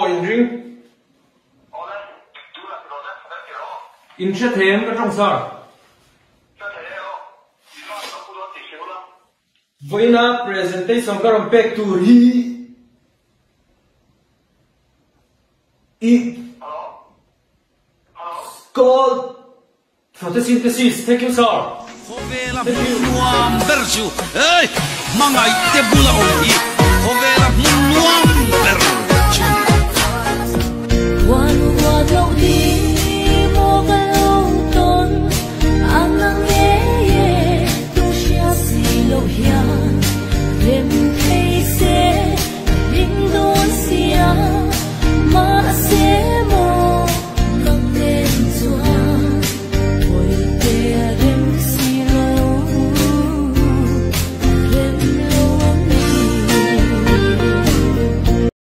In ring. In sẽ thêm cái trong sở. Với na presentation cái làm back to hi. Call photosynthesis. Thank you, sir. Thank you. Hey, mangai te bula ohi. Ovela munuam beru.